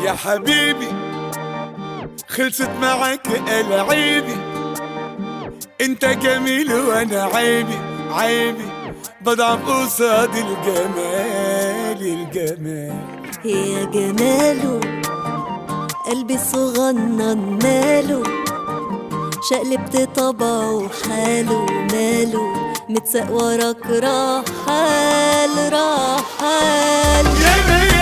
يا حبيبي خلصت معك العيبي، انت جميل وانا عيبي عيبي، بضعف قصاد الجمال الجمال. يا جماله قلبي الصغنن ماله، شقلبت طبعه وحاله ماله، متساق وراك رحال رحال. يا